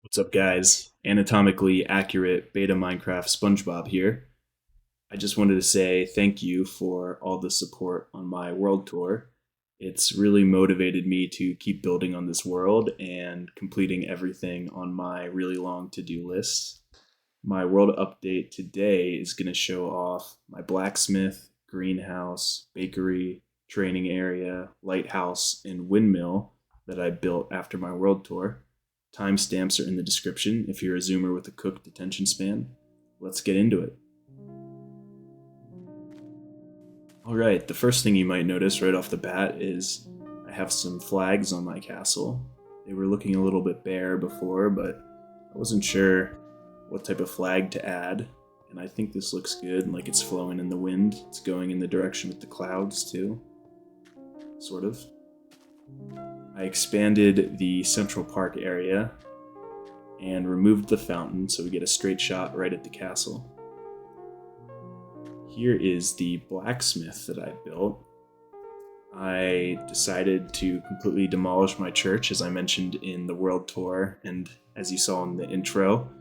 What's up, guys? Anatomically accurate beta Minecraft SpongeBob here. I just wanted to say thank you for all the support on my world tour. It's really motivated me to keep building on this world and completing everything on my really long to-do list. My world update today is going to show off my blacksmith, greenhouse, bakery, training area, lighthouse, and windmill that I built after my world tour. Timestamps are in the description if you're a zoomer with a cooked attention span. Let's get into it. Alright, the first thing you might notice right off the bat is I have some flags on my castle. They were looking a little bit bare before, but I wasn't sure what type of flag to add, and I think this looks good, like it's flowing in the wind. It's going in the direction with the clouds too, sort of. I expanded the Central Park area and removed the fountain so we get a straight shot right at the castle. Here is the blacksmith that I built. I decided to completely demolish my church, as I mentioned in the world tour, and as you saw in the intro.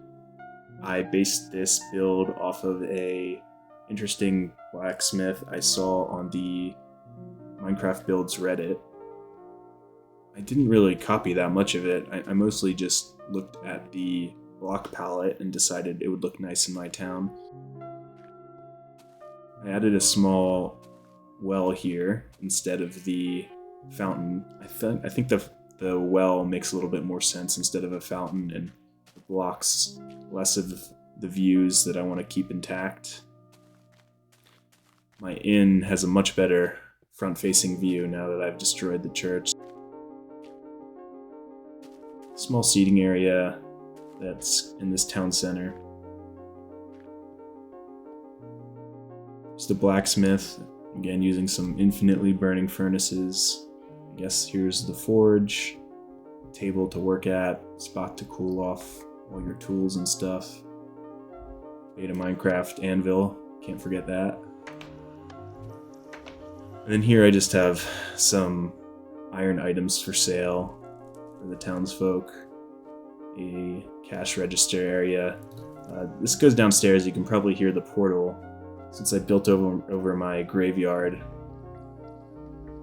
I based this build off of a interesting blacksmith I saw on the Minecraft Builds Reddit. I didn't really copy that much of it. I mostly just looked at the block palette and decided it would look nice in my town. I added a small well here instead of the fountain. I think the well makes a little bit more sense instead of a fountain, and it blocks less of the views that I want to keep intact. My inn has a much better front-facing view now that I've destroyed the church. Small seating area that's in this town center. Just a blacksmith, again using some infinitely burning furnaces. I guess here's the forge, table to work at, spot to cool off all your tools and stuff. Beta Minecraft anvil, can't forget that. And then here I just have some iron items for sale for the townsfolk, a cash register area. This goes downstairs. You can probably hear the portal. Since I built over my graveyard,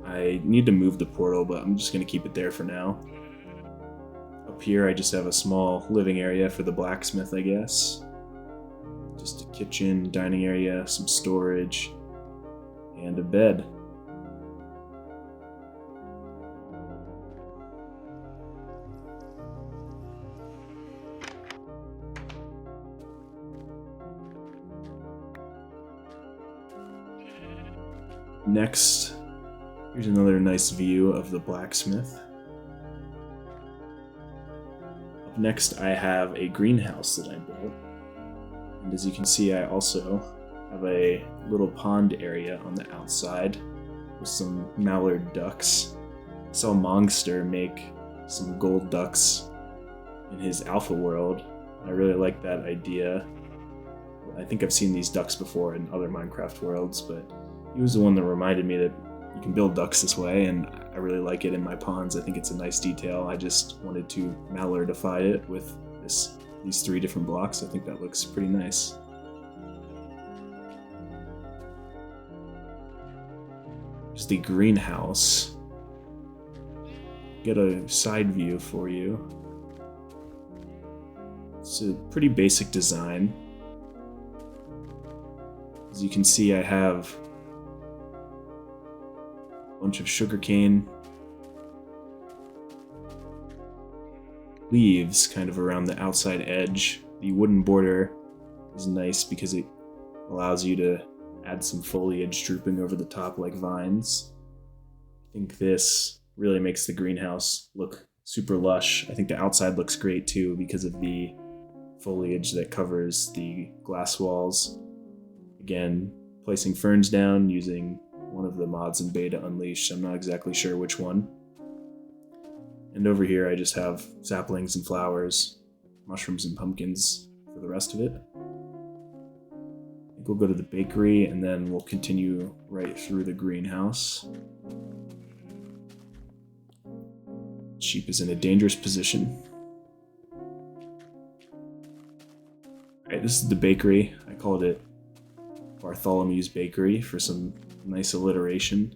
I need to move the portal, but I'm just going to keep it there for now. Up here I just have a small living area for the blacksmith, I guess. Just a kitchen, dining area, some storage, and a bed. Next, here's another nice view of the blacksmith. Up next, I have a greenhouse that I built. And as you can see, I also have a little pond area on the outside with some mallard ducks. I saw Mongster make some gold ducks in his alpha world. I really like that idea. I think I've seen these ducks before in other Minecraft worlds, but he was the one that reminded me that you can build ducks this way, and I really like it in my ponds. I think it's a nice detail. I just wanted to mallardify it with these three different blocks. I think that looks pretty nice. Here's the greenhouse. Get a side view for you. It's a pretty basic design. As you can see, I have bunch of sugarcane leaves kind of around the outside edge. The wooden border is nice because it allows you to add some foliage drooping over the top like vines. I think this really makes the greenhouse look super lush. I think the outside looks great too because of the foliage that covers the glass walls. Again, placing ferns down using one of the mods in Beta Unleashed. I'm not exactly sure which one. And over here I just have saplings and flowers, mushrooms and pumpkins for the rest of it. I think we'll go to the bakery and then we'll continue right through the greenhouse. Sheep is in a dangerous position. Alright, this is the bakery. I called it Bartholomew's Bakery for some nice alliteration.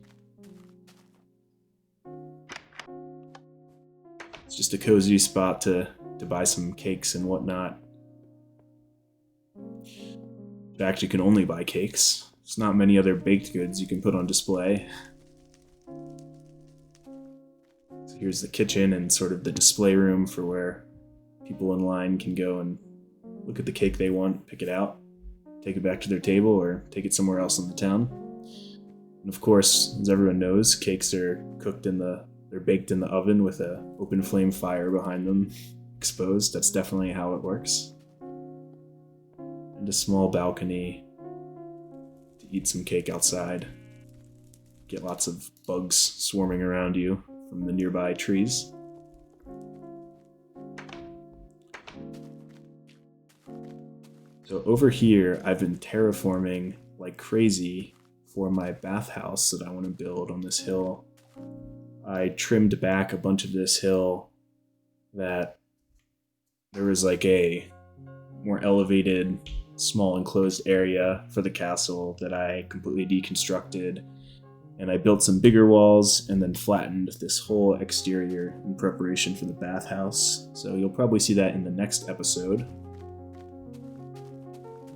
It's just a cozy spot to buy some cakes and whatnot. You actually can only buy cakes. There's not many other baked goods you can put on display. So here's the kitchen and sort of the display room for where people in line can go and look at the cake they want, pick it out, take it back to their table, or take it somewhere else in the town. And of course, as everyone knows, cakes are they're baked in the oven with an open flame fire behind them, exposed. That's definitely how it works. And a small balcony to eat some cake outside. Get lots of bugs swarming around you from the nearby trees. So over here, I've been terraforming like crazy for my bathhouse that I want to build on this hill. I trimmed back a bunch of this hill that there was like a more elevated, small enclosed area for the castle that I completely deconstructed. And I built some bigger walls and then flattened this whole exterior in preparation for the bathhouse. So you'll probably see that in the next episode.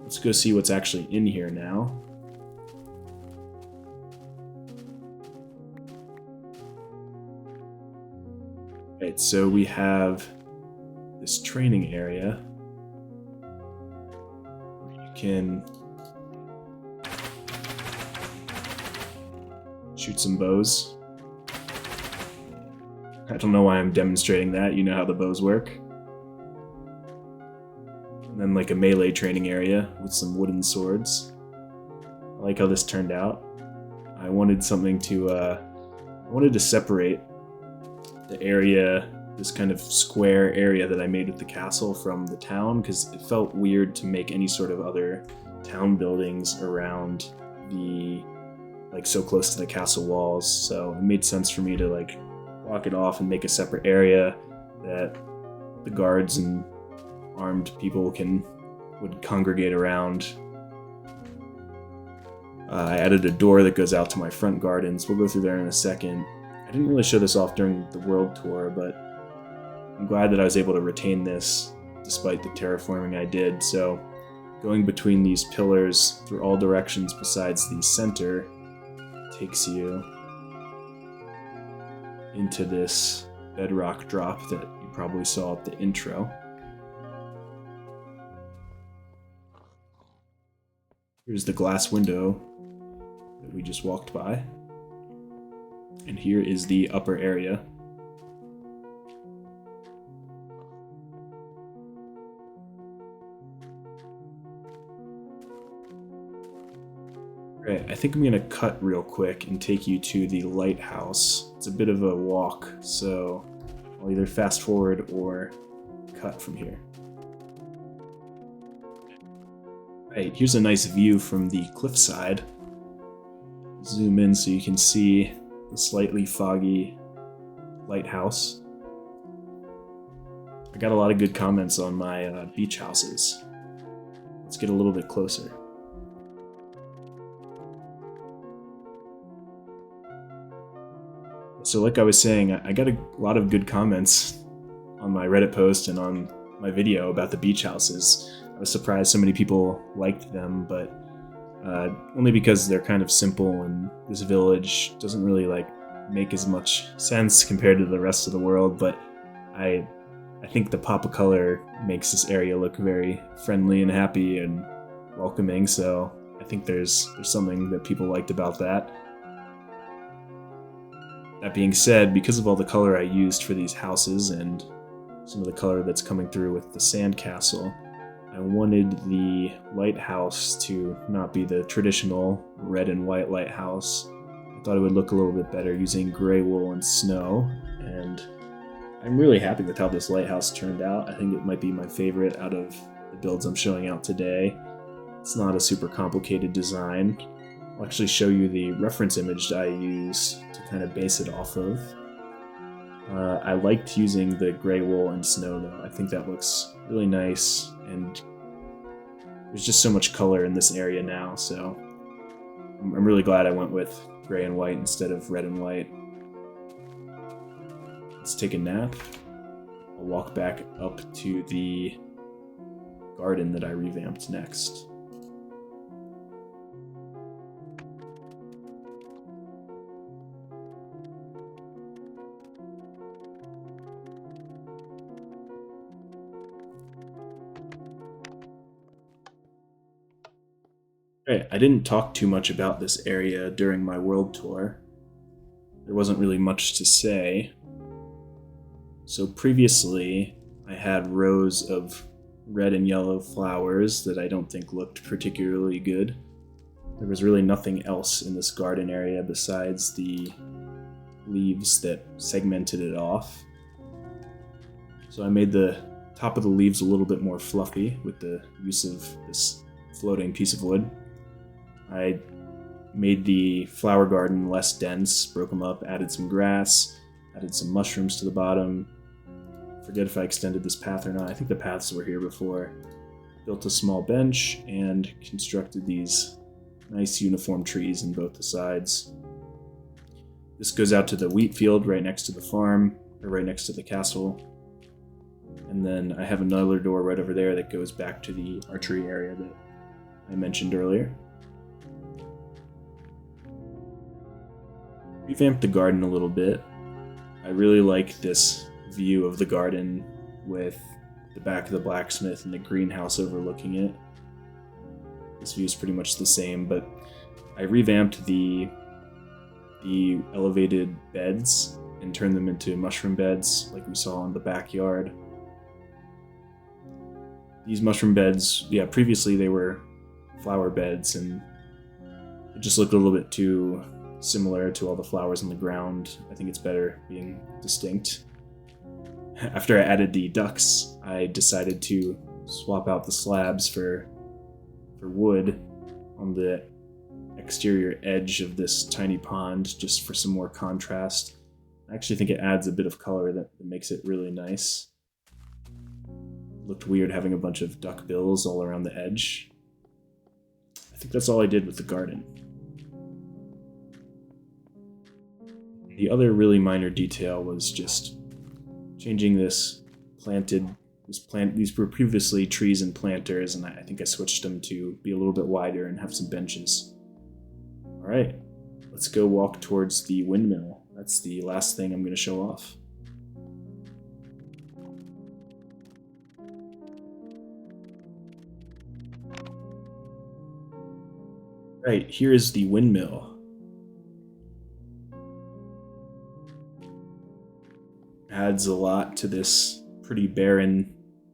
Let's go see what's actually in here now. Right, so we have this training area where you can shoot some bows. I don't know why I'm demonstrating that, you know how the bows work. And then like a melee training area with some wooden swords. I like how this turned out. I wanted something to, I wanted to separate the area, this kind of square area that I made with the castle from the town, because it felt weird to make any sort of other town buildings around like so close to the castle walls. So it made sense for me to like block it off and make a separate area that the guards and armed people would congregate around. I added a door that goes out to my front gardens. We'll go through there in a second. I didn't really show this off during the world tour, but I'm glad that I was able to retain this despite the terraforming I did. So going between these pillars through all directions besides the center takes you into this bedrock drop that you probably saw at the intro. Here's the glass window that we just walked by. And here is the upper area. Alright, I think I'm going to cut real quick and take you to the lighthouse. It's a bit of a walk, so I'll either fast forward or cut from here. Right, here's a nice view from the cliffside. Zoom in so you can see the slightly foggy lighthouse. I got a lot of good comments on my beach houses. Let's get a little bit closer. So like I was saying, I got a lot of good comments on my Reddit post and on my video about the beach houses. I was surprised so many people liked them, but only because they're kind of simple and this village doesn't really like make as much sense compared to the rest of the world. But I think the pop of color makes this area look very friendly and happy and welcoming. So I think there's something that people liked about that. That being said, because of all the color I used for these houses and some of the color that's coming through with the sandcastle, I wanted the lighthouse to not be the traditional red and white lighthouse. I thought it would look a little bit better using gray wool and snow, and I'm really happy with how this lighthouse turned out. I think it might be my favorite out of the builds I'm showing out today. It's not a super complicated design. I'll actually show you the reference image that I used to kind of base it off of. I liked using the gray wool and snow though. I think that looks really nice and there's just so much color in this area now, so I'm really glad I went with gray and white instead of red and white. Let's take a nap. I'll walk back up to the garden that I revamped next. Right, I didn't talk too much about this area during my world tour. There wasn't really much to say. So previously, I had rows of red and yellow flowers that I don't think looked particularly good. There was really nothing else in this garden area besides the leaves that segmented it off. So I made the top of the leaves a little bit more fluffy with the use of this floating piece of wood. I made the flower garden less dense, broke them up, added some grass, added some mushrooms to the bottom. Forget if I extended this path or not. I think the paths were here before. Built a small bench and constructed these nice uniform trees in both the sides. This goes out to the wheat field right next to the farm, or right next to the castle. And then I have another door right over there that goes back to the archery area that I mentioned earlier. Revamped the garden a little bit. I really like this view of the garden with the back of the blacksmith and the greenhouse overlooking it. This view is pretty much the same, but I revamped the elevated beds and turned them into mushroom beds like we saw in the backyard. These mushroom beds, previously they were flower beds, and it just looked a little bit too similar to all the flowers on the ground. I think it's better being distinct. After I added the ducks, I decided to swap out the slabs for wood on the exterior edge of this tiny pond, just for some more contrast. I actually think it adds a bit of color that makes it really nice. Looked weird having a bunch of duck bills all around the edge. I think that's all I did with the garden. The other really minor detail was just changing these were previously trees and planters, and I think I switched them to be a little bit wider and have some benches. Alright, let's go walk towards the windmill. That's the last thing I'm going to show off. Right, here is the windmill. Adds a lot to this pretty barren,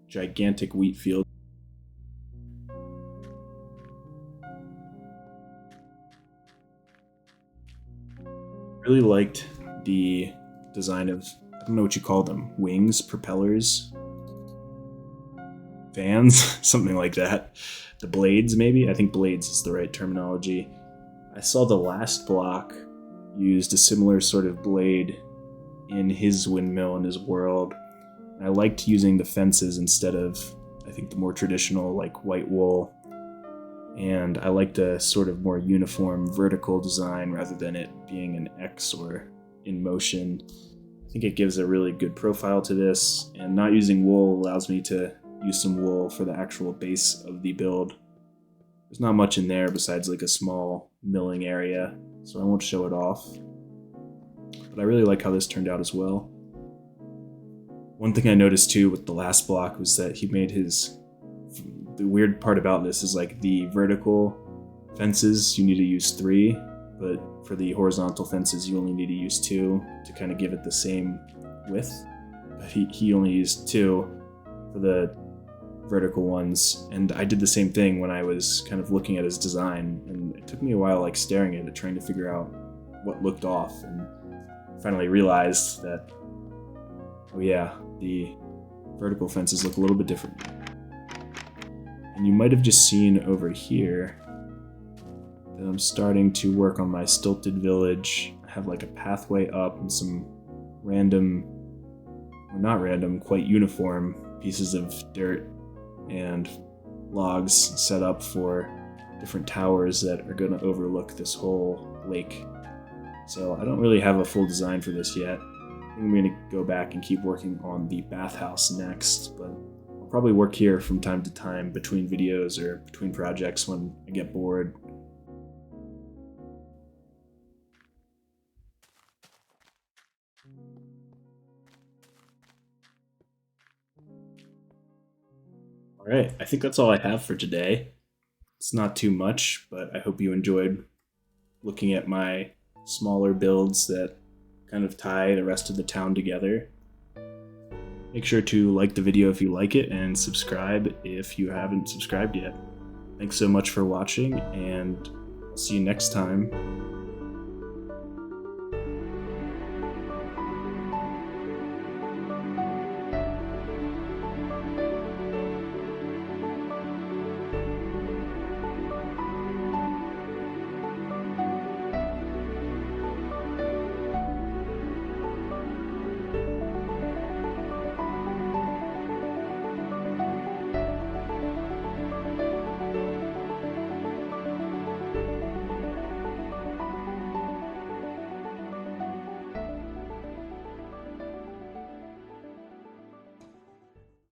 gigantic wheat field. Really liked the design of, I don't know what you call them, wings, propellers, fans, something like that. The blades, maybe? I think blades is the right terminology. I saw the last block used a similar sort of blade in his windmill in his world. I liked using the fences instead of, I think, the more traditional like white wool. And I liked a sort of more uniform vertical design rather than it being an X or in motion. I think it gives a really good profile to this, and not using wool allows me to use some wool for the actual base of the build. There's not much in there besides like a small milling area, so I won't show it off. But I really like how this turned out as well. One thing I noticed too with the last block was that he made the weird part about this is like the vertical fences you need to use 3, but for the horizontal fences you only need to use 2 to kind of give it the same width. But he only used 2 for the vertical ones, and I did the same thing when I was kind of looking at his design, and it took me a while like staring at it trying to figure out what looked off, and finally realized that, oh yeah, the vertical fences look a little bit different. And you might have just seen over here that I'm starting to work on my stilted village. I have like a pathway up and some random, or not random, quite uniform pieces of dirt and logs set up for different towers that are going to overlook this whole lake. So I don't really have a full design for this yet. I think I'm going to go back and keep working on the bathhouse next, but I'll probably work here from time to time between videos or between projects when I get bored. Alright, I think that's all I have for today. It's not too much, but I hope you enjoyed looking at my smaller builds that kind of tie the rest of the town together. Make sure to like the video if you like it, and subscribe if you haven't subscribed yet. Thanks so much for watching, and I'll see you next time.